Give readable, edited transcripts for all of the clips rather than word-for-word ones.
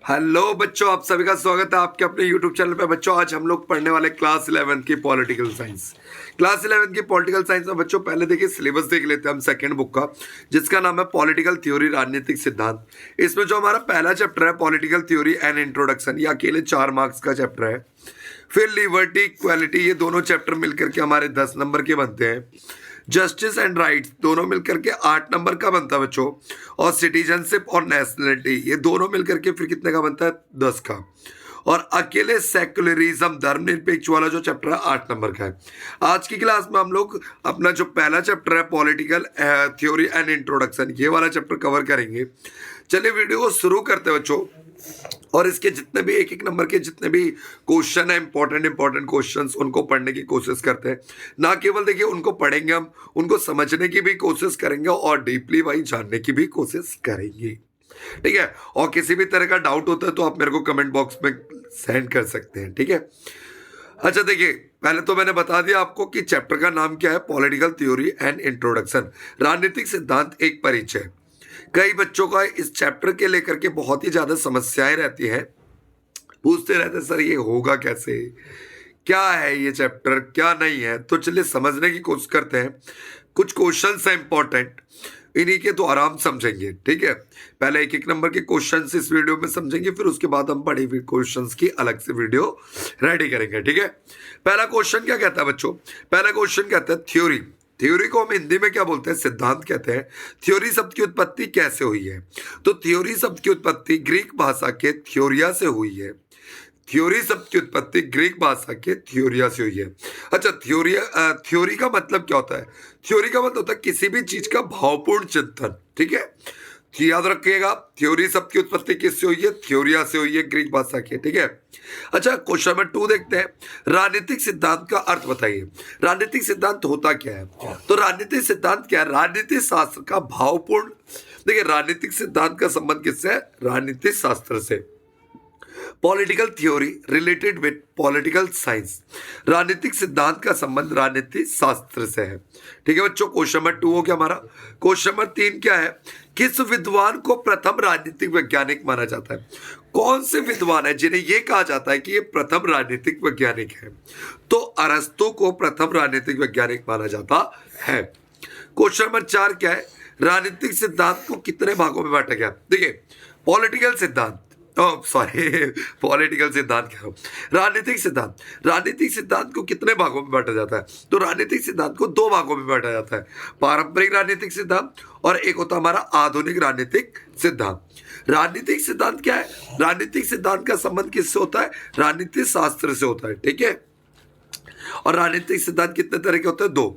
Hello बच्चों, आप सभी का स्वागत है आपके अपने यूट्यूब चैनल पे। बच्चों आज हम लोग पढ़ने वाले क्लास 11 की पॉलिटिकल साइंस। क्लास 11 की पॉलिटिकल साइंस में बच्चों पहले देखिए सिलेबस देख लेते हैं हम सेकंड बुक का, जिसका नाम है पॉलिटिकल थ्योरी राजनीतिक सिद्धांत। इसमें जो हमारा पहला चैप्टर है पॉलिटिकल थ्योरी एंड इंट्रोडक्शन, ये अकेले 4 मार्क्स का चैप्टर है। फिर लिबर्टी इक्वालिटी, ये दोनों चैप्टर मिलकर के हमारे 10 नंबर के बनते हैं। जस्टिस एंड राइट्स दोनों मिलकर के 8 नंबर का बनता है बच्चों। और सिटीजनशिप और नेशनलिटी ये दोनों मिलकर के फिर कितने का बनता है? 10 का। और अकेले सेक्युलरिज्म धर्मनिरपेक्ष वाला जो चैप्टर है 8 नंबर का है। आज की क्लास में हम लोग अपना जो पहला चैप्टर है पॉलिटिकल थ्योरी एंड इंट्रोडक्शन, ये वाला चैप्टर कवर करेंगे। चलिए वीडियो को शुरू करते हैं बच्चों। और इसके जितने भी एक नंबर के जितने भी क्वेश्चन है इंपॉर्टेंट क्वेश्चंस, उनको पढ़ने की कोशिश करते हैं। ना केवल देखिए उनको पढ़ेंगे, हम उनको समझने की भी कोशिश करेंगे और डीपली भाई जानने की भी कोशिश करेंगे, ठीक है। और किसी भी तरह का डाउट होता है तो आप मेरे को कमेंट बॉक्स में सेंड कर सकते हैं, ठीक है। अच्छा देखिए, पहले तो मैंने बता दिया आपको कि चैप्टर का नाम क्या है, पॉलिटिकल थ्योरी एंड इंट्रोडक्शन, राजनीतिक सिद्धांत एक परिचय। कई बच्चों का इस चैप्टर के लेकर के बहुत ही ज्यादा समस्याएं रहती हैं, पूछते रहते हैं सर ये होगा कैसे, क्या है ये चैप्टर, क्या नहीं है। तो चलिए समझने की कोशिश करते हैं। कुछ क्वेश्चंस हैं इंपॉर्टेंट, इन्हीं के तो आराम समझेंगे, ठीक है। पहले एक नंबर के क्वेश्चंस इस वीडियो में समझेंगे, फिर उसके बाद हम बड़े क्वेश्चंस की अलग से वीडियो रेडी करेंगे, ठीक है। पहला क्वेश्चन क्या कहता है बच्चों? पहला क्वेश्चन कहता है थ्योरी। थ्योरी को हम हिंदी में क्या बोलते हैं? सिद्धांत कहते हैं। थ्योरी शब्द की उत्पत्ति कैसे हुई है? तो थ्योरी शब्द की उत्पत्ति ग्रीक भाषा के थ्योरिया से हुई है। थ्योरी शब्द की उत्पत्ति ग्रीक भाषा के थ्योरिया से हुई है। अच्छा, थ्योरी का मतलब क्या होता है? थ्योरी का मतलब होता है किसी भी चीज का भावपूर्ण चिंतन, ठीक है। तो याद रखिएगा, थ्योरी शब्द की उत्पत्ति किससे हुई है? थ्योरिया से हुई है, ग्रीक भाषा के, ठीक है। अच्छा, क्वेश्चन नंबर 2 देखते हैं। राजनीतिक सिद्धांत का अर्थ बताइए। राजनीतिक सिद्धांत होता क्या है? तो राजनीतिक सिद्धांत क्या है? राजनीतिक शास्त्र का भावपूर्ण, देखिए राजनीतिक सिद्धांत का संबंध किससे है? राजनीतिक शास्त्र से। Political theory related with political science, राजनीतिक सिद्धांत का संबंध राजनीतिक शास्त्र से है, ठीक है बच्चों। क्वेश्चन नंबर 2 हो गया हमारा। क्वेश्चन नंबर 3 क्या है? किस विद्वान को प्रथम राजनीतिक वैज्ञानिक माना जाता है? कौन से विद्वान है जिन्हें यह कहा जाता है कि ये प्रथम राजनीतिक वैज्ञानिक है? तो अरस्तु को प्रथम राजनीतिक वैज्ञानिक माना जाता है। क्वेश्चन नंबर 4 क्या है? राजनीतिक सिद्धांत को कितने भागों में बांटा गया? देखिए पॉलिटिकल सिद्धांत, पॉलिटिकल सिद्धांत कह रहा हूं, राजनीतिक सिद्धांत। राजनीतिक सिद्धांत को कितने भागों में बांटा जाता है? तो राजनीतिक सिद्धांत को 2 भागों में बांटा जाता है, पारंपरिक राजनीतिक सिद्धांत और एक होता है हमारा आधुनिक राजनीतिक सिद्धांत। राजनीतिक सिद्धांत क्या है? राजनीतिक सिद्धांत का संबंध किससे होता है? राजनीतिक शास्त्र से होता है, ठीक है। और राजनीतिक सिद्धांत कितने तरह के होते हैं? 2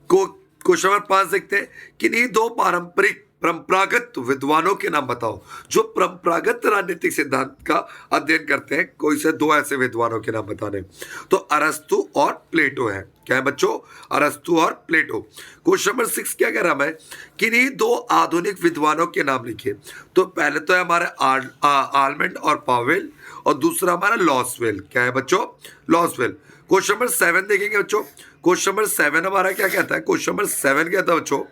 को। क्वेश्चन नंबर 5 देखते हैं। किन्हीं 2 परंपरागत विद्वानों के नाम बताओ जो परंपरागत राजनीतिक सिद्धांत का अध्ययन करते हैं। कोई से 2 ऐसे विद्वानों के नाम बताने। तो अरस्तु और प्लेटो है। क्या है बच्चों? अरस्तु और प्लेटो। क्वेश्चन नंबर 6 क्या कह रहा मैं? किन्हीं 2 आधुनिक विद्वानों के नाम लिखिए। तो पहले तो है हमारे आलमेंड और पावेल, और दूसरा हमारा लॉसवेल। क्या है बच्चों? लॉसवेल। क्वेश्चन नंबर 7 देखेंगे बच्चों। क्वेश्चन नंबर 7 हमारा क्या कहता है? क्वेश्चन नंबर 7 कहता है बच्चों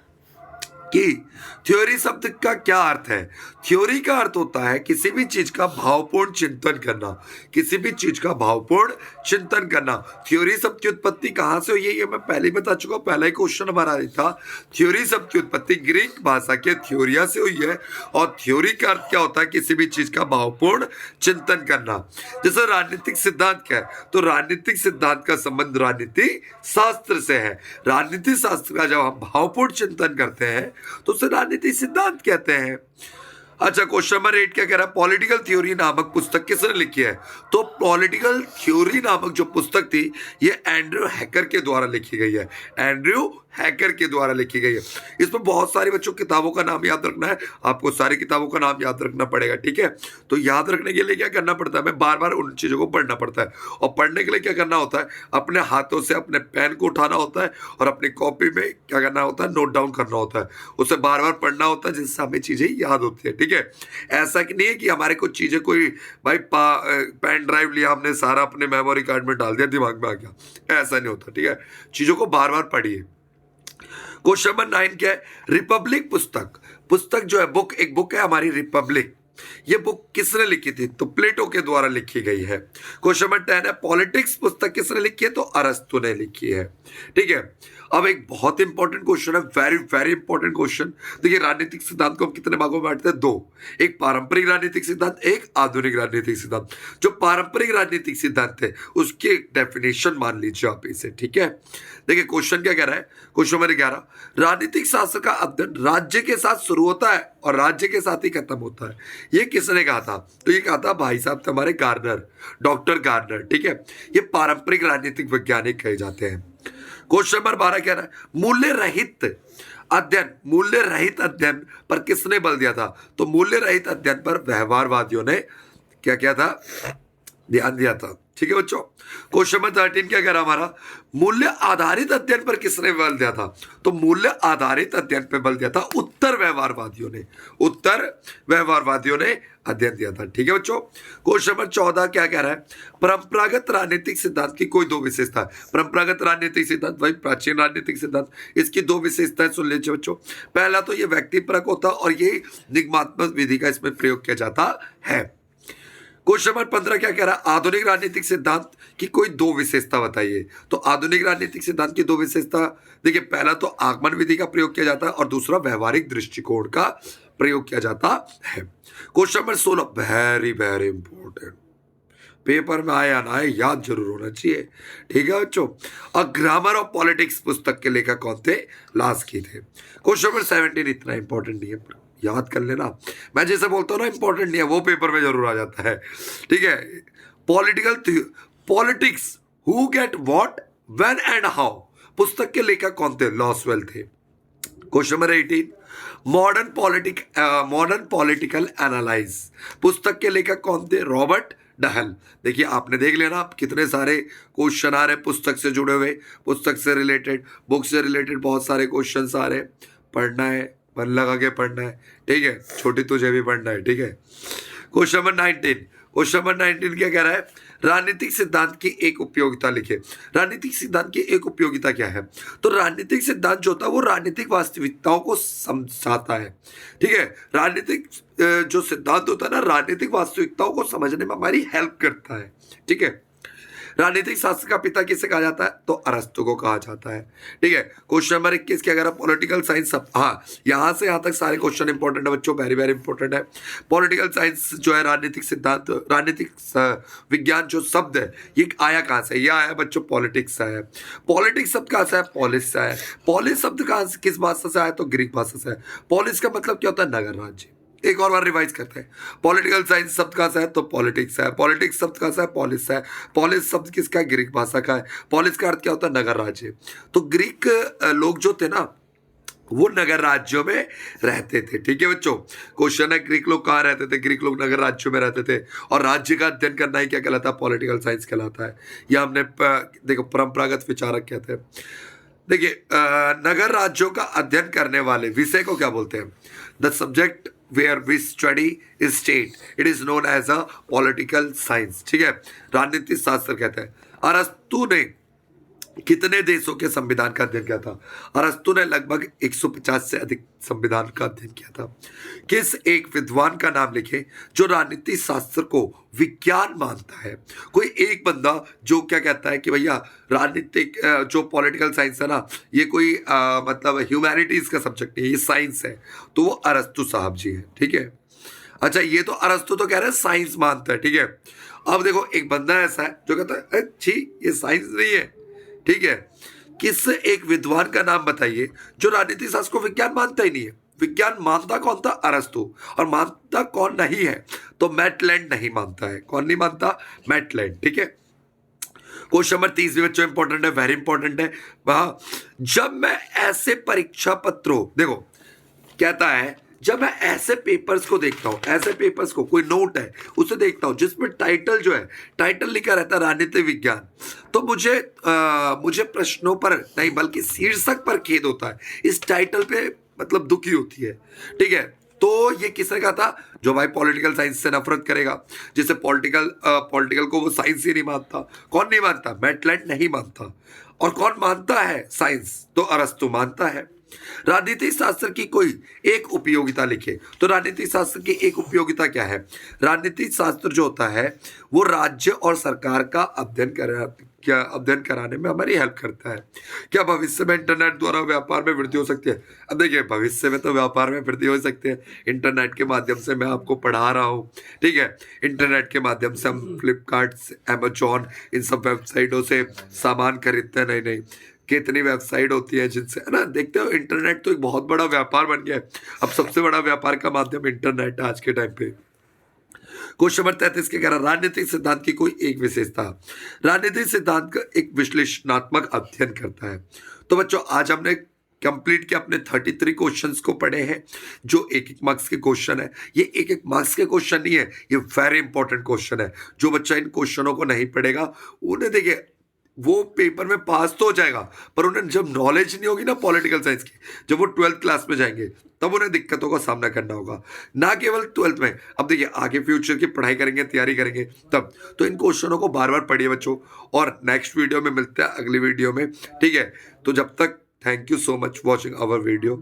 कि थ्योरी शब्द का क्या अर्थ है? थ्योरी का अर्थ होता है किसी भी चीज का भावपूर्ण चिंतन करना, किसी भी चीज का भावपूर्ण चिंतन करना। थ्योरी शब्द की उत्पत्ति कहां से हुई है ये मैं पहले ही बता चुका हूं, पहला ही क्वेश्चन हमारा था। थ्योरी शब्द की उत्पत्ति ग्रीक भाषा के थ्योरिया से हुई है। और थ्योरी का अर्थ क्या होता है? किसी भी चीज का भावपूर्ण चिंतन करना। जैसे राजनीतिक सिद्धांत क्या है? तो राजनीतिक सिद्धांत का संबंध राजनीतिक शास्त्र से है। राजनीतिक शास्त्र का जब हम भावपूर्ण चिंतन करते हैं तो उसे राजनीतिक सिद्धांत कहते हैं। अच्छा, क्वेश्चन नंबर 8 क्या कह रहा है? पॉलिटिकल थ्योरी नामक पुस्तक किसने लिखी है? तो पॉलिटिकल थ्योरी नामक जो पुस्तक थी ये एंड्रयू हैकर के द्वारा लिखी गई है। एंड्रयू हैकर के द्वारा लिखी गई है। इसमें बहुत सारी बच्चों किताबों का नाम याद रखना है, आपको सारी किताबों का नाम याद रखना पड़ेगा, ठीक है। तो याद रखने के लिए क्या करना पड़ता है? हमें बार बार उन चीजों को पढ़ना पड़ता है। और पढ़ने के लिए क्या करना होता है? अपने हाथों से अपने पेन को उठाना होता है और अपनी कॉपी में क्या करना होता है? नोट डाउन करना होता है। उसे बार बार पढ़ना होता है जिससे हमें चीजें याद होती है, ठीक है। ऐसा कि नहीं है कि हमारे कुछ चीजें कोई भाई पेन ड्राइव लिया हमने, सारा अपने मेमोरी कार्ड में डाल दिया, दिमाग में आ गया, ऐसा नहीं होता, ठीक है। चीजों को बार बार पढ़िए। क्वेश्चन नंबर 9 क्या है? रिपब्लिक पुस्तक, पुस्तक जो है बुक, एक बुक है हमारी रिपब्लिक, ये बुक किसने लिखी थी? तो प्लेटो के द्वारा लिखी गई है। क्वेश्चन नंबर 10 है, पॉलिटिक्स पुस्तक किसने लिखी है? तो अरस्तु ने लिखी है। ठीक है, अब एक बहुत इंपॉर्टेंट क्वेश्चन है, वेरी वेरी इंपॉर्टेंट क्वेश्चन। देखिए, राजनीतिक सिद्धांत को हम कितने भागों में बांटते हैं? दो। एक पारंपरिक राजनीतिक सिद्धांत, एक आधुनिक राजनीतिक सिद्धांत। जो पारंपरिक राजनीतिक सिद्धांत है उसकी एक डेफिनेशन मान लीजिए आप इसे। ठीक है, देखिए क्वेश्चन क्या कह रहा है, क्वेश्चन नंबर 11, राजनीतिक शास्त्र का अध्ययन राज्य के साथ शुरू होता है और राज्य के साथ ही खत्म होता है। ये किसने कहा था? तो ये कहा था भाई साहब हमारे गार्नर, डॉक्टर गार्नर। ठीक है, ये पारंपरिक राजनीतिक वैज्ञानिक कहे जाते हैं। क्वेश्चन नंबर 12 कह रहा है, मूल्य रहित अध्ययन, मूल्य रहित अध्ययन पर किसने बल दिया था? तो मूल्य रहित अध्ययन पर व्यवहारवादियों ने क्या किया था? ध्यान दिया था। ठीक है बच्चों, क्वेश्चन नंबर 13 क्या कह रहा हमारा, मूल्य आधारित अध्ययन पर किसने बल दिया था? तो मूल्य आधारित अध्ययन पर बल दिया था उत्तर व्यवहारवादियों ने, उत्तर व्यवहारवादियों ने अध्ययन दिया था। ठीक है बच्चों, क्वेश्चन नंबर 14 क्या कह रहा है, परंपरागत राजनीतिक सिद्धांत की कोई दो विशेषता। परंपरागत राजनीतिक सिद्धांत वही प्राचीन राजनीतिक सिद्धांत, इसकी दो विशेषताएं सुन लीजिए बच्चों। पहला तो ये व्यक्तिपरक होता और ये निगमात्मक विधि का इसमें प्रयोग किया जाता है। क्वेश्चन नंबर 15 क्या कह रहा है, आधुनिक राजनीतिक सिद्धांत की कोई दो विशेषता बताइए। तो आधुनिक राजनीतिक सिद्धांत की दो विशेषता, देखिए पहला तो आगमन विधि का प्रयोग किया जाता है और दूसरा व्यवहारिक दृष्टिकोण का प्रयोग किया जाता है। Question number 16 very very important, paper में आया ना आए याद जरूर होना चाहिए। ठीक है बच्चों, अ ग्रामर ऑफ पॉलिटिक्स पुस्तक के लेखक कौन थे? लास्की थे। क्वेश्चन नंबर 17 इतना इंपॉर्टेंट नहीं है, याद कर लेना। मैं जैसे बोलता हूँ ना इंपॉर्टेंट नहीं है, वो पेपर में जरूर आ जाता है। ठीक है, politics who get what when and how पुस्तक के लेखक कौन थे? लॉसवेल थे। Question number 18, modern political analyse पुस्तक के लेखक कौन थे? Robert Dahl. देखिए आपने देख लेना कितने सारे क्वेश्चन आ रहे पुस्तक से जुड़े हुए, पुस्तक से रिलेटेड, बुक से रिलेटेड बहुत सारे क्वेश्चन आ रहे। पढ़ना है, मन लगा के पढ़ना है। ठीक है, छोटी तुझे भी पढ़ना है। ठीक है, क्वेश्चन नंबर 19, क्वेश्चन नंबर 19 क्या कह रहा है, राजनीतिक सिद्धांत की एक उपयोगिता लिखे। राजनीतिक सिद्धांत की एक उपयोगिता क्या है? तो राजनीतिक सिद्धांत जो होता है वो राजनीतिक वास्तविकताओं को समझाता है। ठीक है, राजनीतिक जो सिद्धांत होता है ना, राजनीतिक वास्तविकताओं को समझने में हमारी हेल्प करता है। ठीक है, राजनीतिक शास्त्र का पिता किसे कहा जाता है? तो अरस्तु को कहा जाता है। ठीक है, क्वेश्चन नंबर 21 क्या कह रहा है, पॉलिटिकल साइंस सब, हाँ यहां से यहां तक सारे क्वेश्चन इंपॉर्टेंट है बच्चों, वेरी वेरी इंपॉर्टेंट है। पॉलिटिकल साइंस जो है राजनीतिक सिद्धांत, राजनीतिक विज्ञान जो शब्द है ये आया कहां से? ये आया बच्चों पॉलिटिक्स से है। पॉलिटिक्स शब्द कहां से है? पॉलिस से है। पॉलिस शब्द कहां से, किस भाषा से आया? तो ग्रीक भाषा से है। पॉलिस का मतलब क्या होता है? नगर राज्य। एक और बार रिवाइज करते हैं, पॉलिटिकल साइंस शब्द का है तो पॉलिटिक्स है, पॉलिटिक्स शब्द का है पॉलिस है। पॉलिस शब्द किसका है? ग्रीक भाषा का है। पॉलिस का अर्थ क्या होता है? नगर राज्य। तो ग्रीक लोग जो थे ना वो नगर राज्यों में रहते थे। ठीक है बच्चों, क्वेश्चन है ग्रीक लोग कहाँ रहते थे? ग्रीक लोग नगर राज्यों में रहते थे और राज्य का अध्ययन करना ही क्या कहलाता है? पॉलिटिकल साइंस कहलाता है। यह हमने देखो परंपरागत विचारक कहते हैं। देखिए नगर राज्यों का अध्ययन करने वाले विषय को क्या बोलते हैं? The subject where we study is state, it is known as a political science। ठीक है, राजनीतिक शास्त्र कहते हैं। अरस्तु ने कितने देशों के संविधान का अध्ययन किया था? अरस्तु ने लगभग 150 से अधिक संविधान का अध्ययन किया था। किस एक विद्वान का नाम लिखे जो राजनीतिक शास्त्र को विज्ञान मानता है? कोई एक बंदा जो क्या कहता है कि भैया राजनीतिक जो पॉलिटिकल साइंस है ना ये कोई मतलब ह्यूमैनिटीज का सब्जेक्ट नहीं है, ये साइंस है, तो वो अरस्तु साहब जी है। ठीक है, अच्छा ये तो अरस्तु तो कह रहे हैं साइंस मानता है। ठीक है, अब देखो एक बंदा ऐसा है जो कहता है छी ये साइंस नहीं है। ठीक है, किस एक विद्वान का नाम बताइए जो राजनीतिक शास्त्र को विज्ञान मानता ही नहीं है? विज्ञान मानता कौन था? अरस्तु। और मानता कौन नहीं है? तो मैटलैंड नहीं मानता है। कौन नहीं मानता? मैटलैंड। ठीक है, क्वेश्चन नंबर 30 भी बच्चों इंपॉर्टेंट है, वेरी इंपॉर्टेंट है। वहां जब मैं ऐसे परीक्षा पत्रों, देखो कहता है जब मैं ऐसे पेपर्स को देखता हूं, ऐसे पेपर्स को, कोई नोट है उसे देखता हूं जिसमें टाइटल जो है, टाइटल लिखा रहता है राजनीतिक विज्ञान, तो मुझे प्रश्नों पर नहीं बल्कि शीर्षक पर खेद होता है। इस टाइटल पे मतलब दुखी होती है। ठीक है, तो ये किसने कहा था? जो भाई पॉलिटिकल साइंस से नफरत करेगा, जिसे पॉलिटिकल को वो साइंस ही नहीं मानता। कौन नहीं मानता? मैटलैंड नहीं मानता। और कौन मानता है साइंस? तो अरस्तु मानता है। राजनीति शास्त्र की कोई एक उपयोगिता लिखे। तो राजनीति शास्त्र की एक उपयोगिता क्या है? राजनीति शास्त्र जो होता है वो राज्य और सरकार का अध्ययन कराने में हमारी हेल्प करता है। क्या भविष्य में इंटरनेट द्वारा व्यापार में वृद्धि हो सकती है? अब देखिए, भविष्य में तो व्यापार में वृद्धि हो सकती है। इंटरनेट के माध्यम से मैं आपको पढ़ा रहा हूँ, ठीक है। इंटरनेट के माध्यम से हम फ्लिपकार्ट, अमेजॉन, इन सब वेबसाइटों से सामान खरीदते हैं। नहीं, कितनी वेबसाइट होती है जिनसे, है ना, देखते हो इंटरनेट तो एक बहुत बड़ा व्यापार बन गया है। अब सबसे बड़ा व्यापार का माध्यम इंटरनेट है आज के टाइम पे। क्वेश्चन नंबर 33 के कह रहा, राजनीतिक सिद्धांत की कोई एक विशेषता। राजनीतिक सिद्धांत का एक विश्लेषणात्मक अध्ययन करता है। तो बच्चों, आज हमने कंप्लीट किया अपने 33 क्वेश्चंस को पढ़े हैं, जो एक एक मार्क्स के क्वेश्चन है। ये एक एक मार्क्स के क्वेश्चन नहीं है, ये वेरी इंपॉर्टेंट क्वेश्चन है। जो बच्चा इन क्वेश्चनों को नहीं पढ़ेगा, उन्हें देखिए वो पेपर में पास तो हो जाएगा, पर उन्हें जब नॉलेज नहीं होगी ना पॉलिटिकल साइंस की, जब वो 12th क्लास में जाएंगे तब उन्हें दिक्कतों का सामना करना होगा। ना केवल 12th में, अब देखिए आगे फ्यूचर की पढ़ाई करेंगे, तैयारी करेंगे तब। तो इन क्वेश्चनों को बार बार पढ़िए बच्चों, और नेक्स्ट वीडियो में मिलते हैं अगली वीडियो में, ठीक है। तो जब तक, thank you so much watching our video.